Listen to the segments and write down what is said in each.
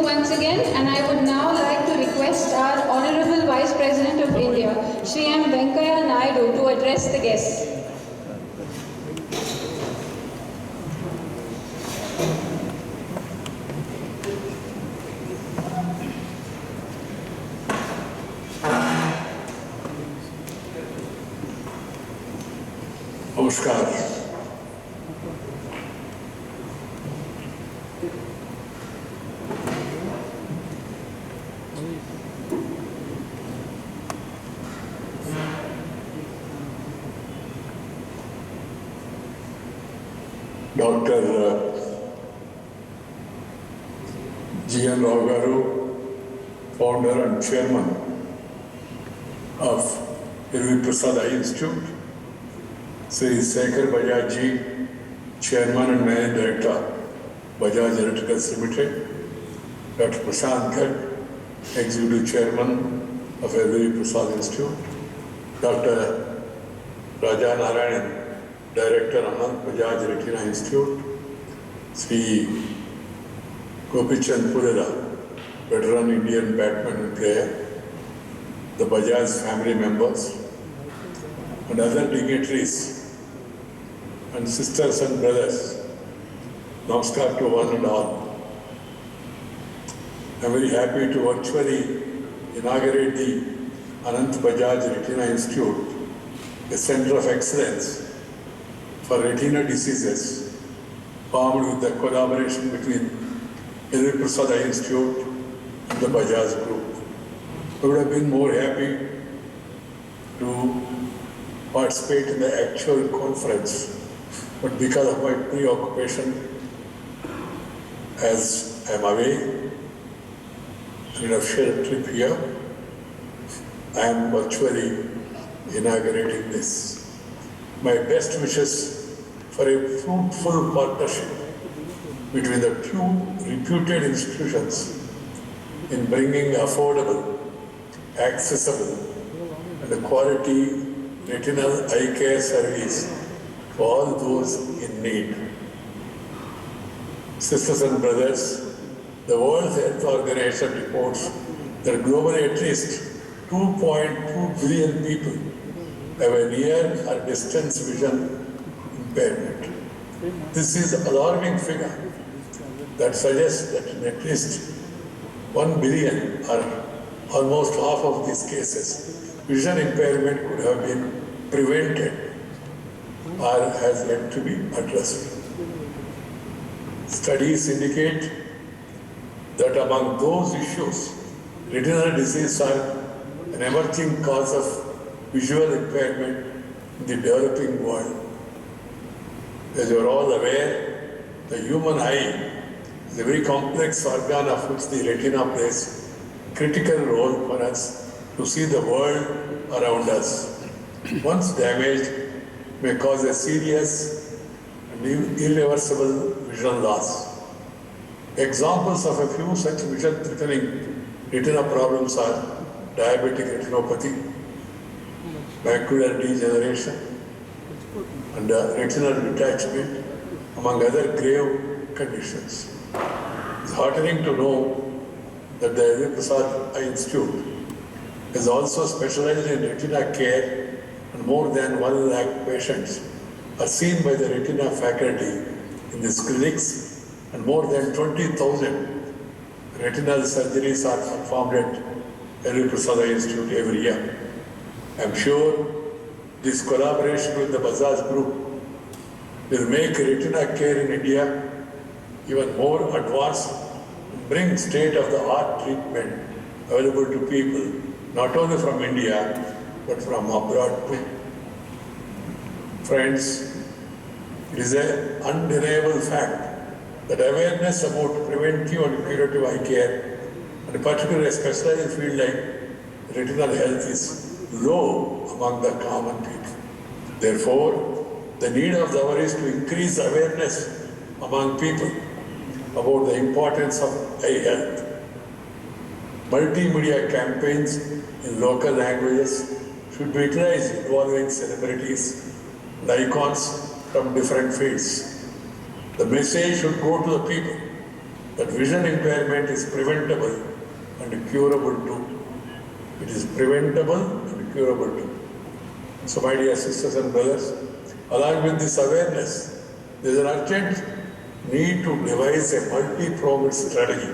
you once again, and I would now like to request our Honorable Vice President of India, Shri M. Venkaiah Naidu, to address the guests. Namaskar. Dr. G.N. Rao Garu, founder and chairman of Prasad Eye Institute, Sri Venkaiah Bajaj, chairman and managing director, Bajaj Retina Limited, Dr. Prasad, executive chairman of Prasad Institute, Dr. Raja Narayan, Director, Anant Bajaj Retina Institute, Sri Gopichand Purera, veteran Indian badminton player, the Bajaj family members, and other dignitaries and sisters and brothers. Namaskar to one and all. I am very happy to virtually inaugurate the Anant Bajaj Retina Institute, a center of excellence for retina diseases, formed with the collaboration between Prasad Eye Institute and the Bajaj Group. I would have been more happy to participate in the actual conference, but because of my preoccupation, as I am away and have shared a trip here, I am virtually inaugurating this. My best wishes for a fruitful partnership between the two reputed institutions in bringing affordable, accessible, and quality retinal eye care service to all those in need. Sisters and brothers, the World Health Organization reports that globally at least 2.2 billion people have a near or distance vision impairment. This is an alarming figure that suggests that in at least 1 billion or almost half of these cases, vision impairment could have been prevented or has yet to be addressed. Studies indicate that among those issues, retinal disease are an emerging cause of visual impairment in the developing world. As you are all aware, the human eye is a very complex organ of which the retina plays a critical role for us to see the world around us. Once damaged, may cause a serious and irreversible vision loss. Examples of a few such vision-threatening retina problems are diabetic retinopathy, macular degeneration, and retinal detachment, among other grave conditions. It's heartening to know that the Prasad Eye Institute is also specialized in retina care, and more than 1 lakh patients are seen by the retina faculty in these clinics, and more than 20,000 retinal surgeries are performed at Prasad Eye Institute every year. I am sure this collaboration with the Bajaj Group will make retina care in India even more advanced and bring state-of-the-art treatment available to people, not only from India, but from abroad too. Friends, it is an undeniable fact that awareness about preventive and curative eye care, and particularly a specialized field like retinal health, is low among the common people. Therefore, the need of the hour is to increase awareness among people about the importance of eye health. Multimedia campaigns in local languages should be utilized involving celebrities and icons from different fields. The message should go to the people that vision impairment is preventable and curable too. It is preventable and curable too. So my dear sisters and brothers, along with this awareness, there is an urgent need to devise a multi-pronged strategy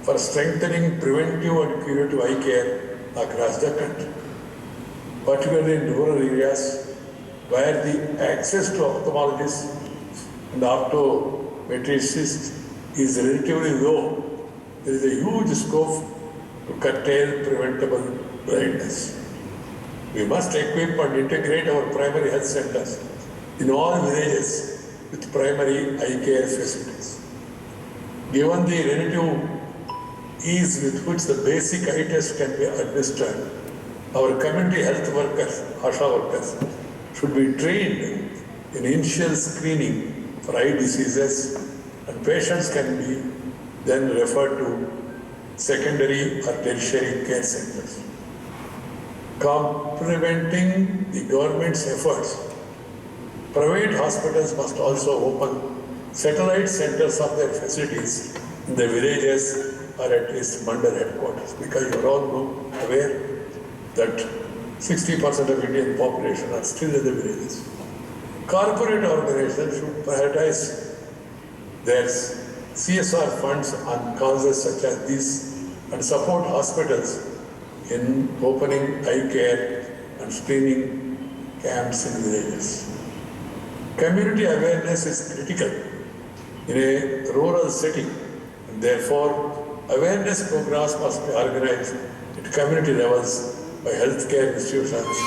for strengthening preventive and curative eye care across the country, particularly in rural areas where the access to ophthalmologists and optometricists is relatively low. There is a huge scope to curtail preventable blindness. We must equip and integrate our primary health centers in all villages with primary eye care facilities. Given the relative ease with which the basic eye test can be administered, our community health workers, ASHA workers, should be trained in initial screening for eye diseases, and patients can be then referred to secondary or tertiary care centers. Complementing the government's efforts, private hospitals must also open satellite centers of their facilities in the villages or at least mandal headquarters, because you are all aware that 60% of Indian population are still in the villages. Corporate organizations should prioritize their CSR funds on causes such as these and support hospitals in opening eye care and screening camps in villages. Community awareness is critical in a rural setting, and therefore awareness programs must be organized at community levels by healthcare institutions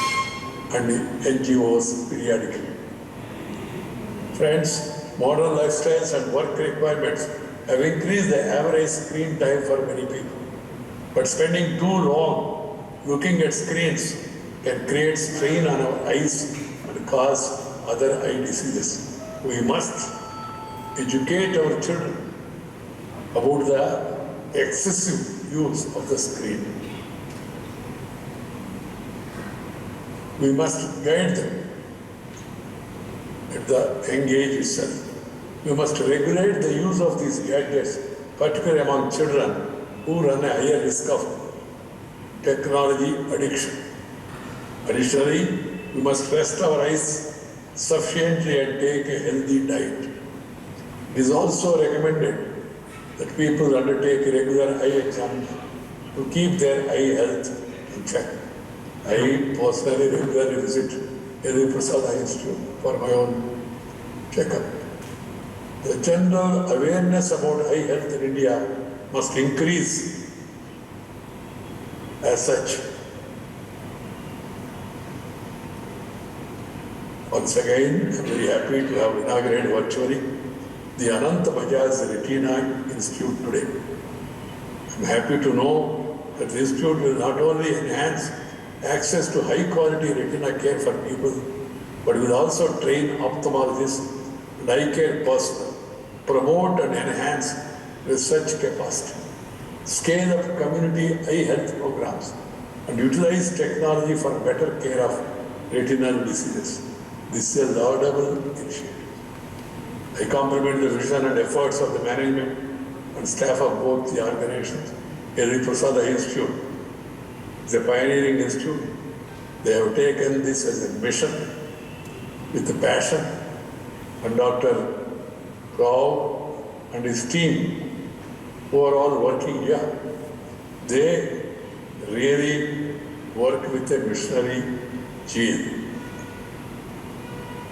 and NGOs periodically. Friends, modern lifestyles and work requirements have increased the average screen time for many people. But spending too long looking at screens can create strain on our eyes and cause other eye diseases. We must educate our children about the excessive use of the screen. We must guide them at the young age itself. We must regulate the use of these gadgets, particularly among children who run a higher risk of technology addiction. Additionally, we must rest our eyes sufficiently and take a healthy diet. It is also recommended that people undertake regular eye exams to keep their eye health in check. I personally regularly visit the Prasad Eye Institute for my own checkup. The general awareness about eye health in India must increase as such. Once again, I am very happy to have inaugurated virtually the Anant Bajaj Retina Institute today. I am happy to know that the institute will not only enhance access to high quality retina care for people, but will also train ophthalmologists and eye care personnel, promote and enhance research capacity, scale up community eye health programs, and utilize technology for better care of retinal diseases. This is a laudable initiative. I compliment the vision and efforts of the management and staff of both the organizations. LV Prasad Eye Institute is a pioneering institute. They have taken this as a mission with a passion, and Dr. Rao and his team, who are all working here, they really work with a missionary zeal.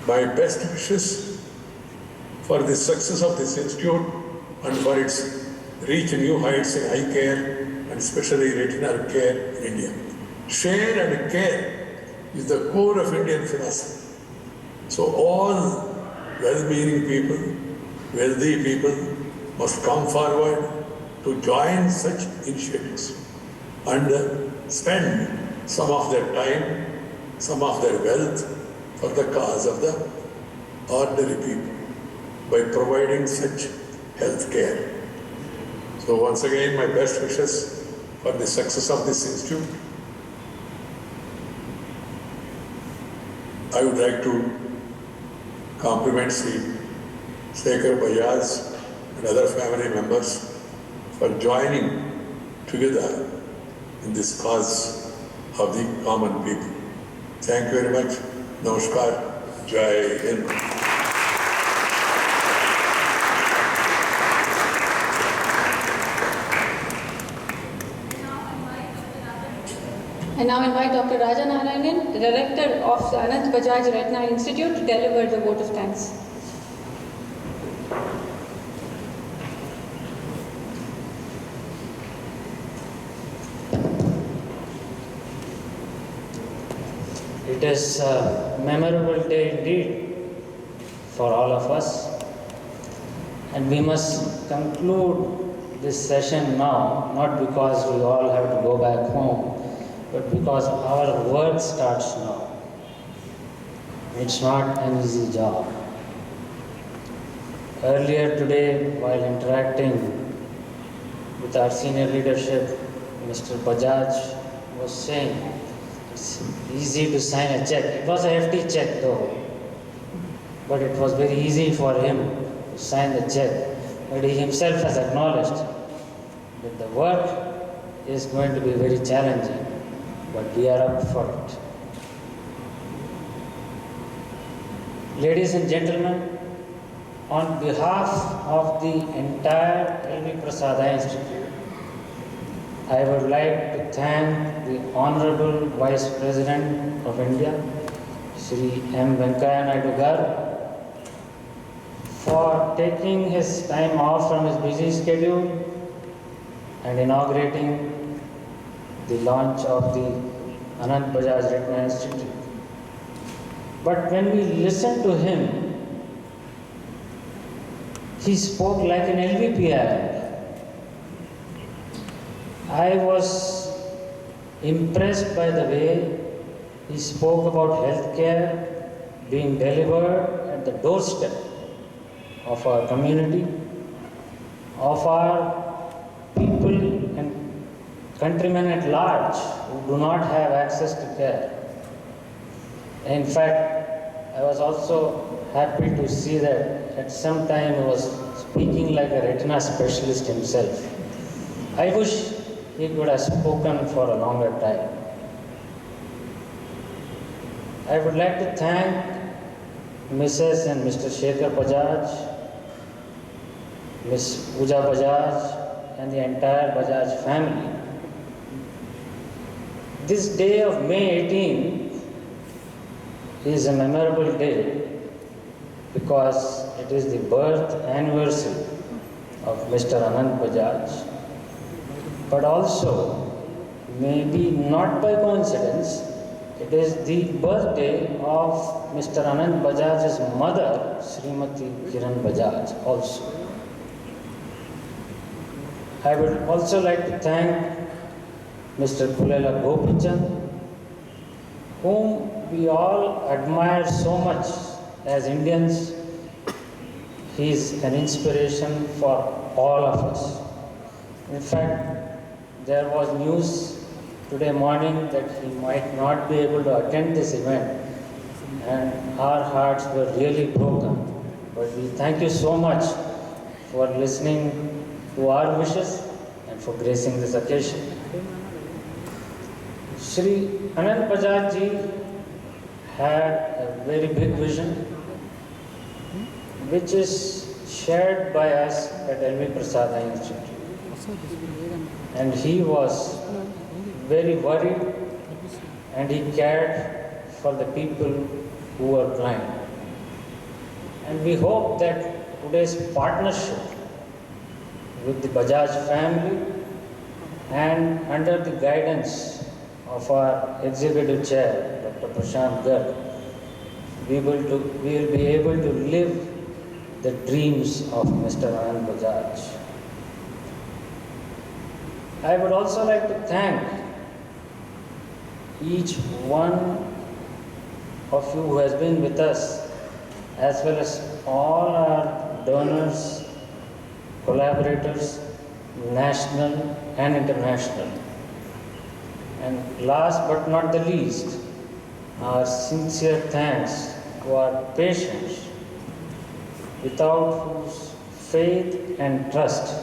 My best wishes for the success of this institute and for its reach new heights in eye care and especially retinal care in India. Share and care is the core of Indian philosophy. So all well-meaning people, wealthy people must come forward to join such initiatives and spend some of their time, some of their wealth for the cause of the ordinary people by providing such health care. So once again, my best wishes for the success of this institute. I would like to compliment Sri Venkaiah Bajaj and other family members for joining together in this cause of the common people. Thank you very much. Namaskar. Jai Hind. I now invite Dr. Raja Narayanan, the Director of the Anant Bajaj Retina Institute, to deliver the vote of thanks. It is a memorable day indeed for all of us, and we must conclude this session now, not because we all have to go back home, but because our work starts now. It's not an easy job. Earlier today, while interacting with our senior leadership, Mr. Bajaj was saying, it's easy to sign a check. It was a hefty check though, but it was very easy for him to sign the check. But he himself has acknowledged that the work is going to be very challenging, but we are up for it. Ladies and gentlemen, on behalf of the entire LV Prasad Institute, I would like to thank the Honorable Vice President of India, Shri M. Venkaiah Naidu Gar, for taking his time off from his busy schedule and inaugurating the launch of the Anant Bajaj Retina Institute. But when we listened to him, he spoke like an LVPEI. I was impressed by the way he spoke about healthcare being delivered at the doorstep of our community, of our people and countrymen at large who do not have access to care. In fact, I was also happy to see that at some time he was speaking like a retina specialist himself. I wish he could have spoken for a longer time. I would like to thank Mrs. and Mr. Shekhar Bajaj, Ms. Pooja Bajaj, and the entire Bajaj family. This day of May 18th is a memorable day because it is the birth anniversary of Mr. Anant Bajaj, but also, maybe not by coincidence, it is the birthday of Mr. Anant Bajaj's mother, Srimati Kiran Bajaj also. I would also like to thank Mr. Pulela Gopichand, whom we all admire so much as Indians. He is an inspiration for all of us. In fact, there was news today morning that he might not be able to attend this event, and our hearts were really broken. But we thank you so much for listening to our wishes and for gracing this occasion. Shri Anant Bajaj ji had a very big vision, which is shared by us at LV Prasad Institute. And he was very worried and he cared for the people who were blind. And we hope that today's partnership with the Bajaj family and under the guidance of our Executive Chair, Dr. Prasad Gar, we will be able to live the dreams of Mr. Anant Bajaj. I would also like to thank each one of you who has been with us, as well as all our donors, collaborators, national and international. And last but not the least, our sincere thanks to our patients, without whose faith and trust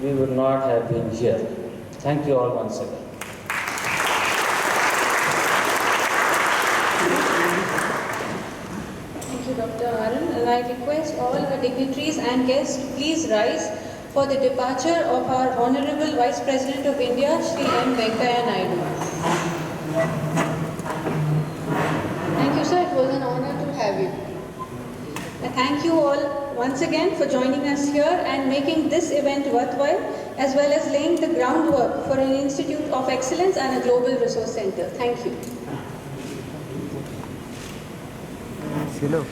we would not have been here. Thank you all once again. Thank you, Dr. Arun. And I request all our dignitaries and guests to please rise for the departure of our Honorable Vice President of India, Shri M. Venkaiah Naidu. Thank you, sir. It was an honor to have you. I thank you all once again for joining us here and making this event worthwhile, as well as laying the groundwork for an institute of excellence and a global resource center. Thank you. Hello.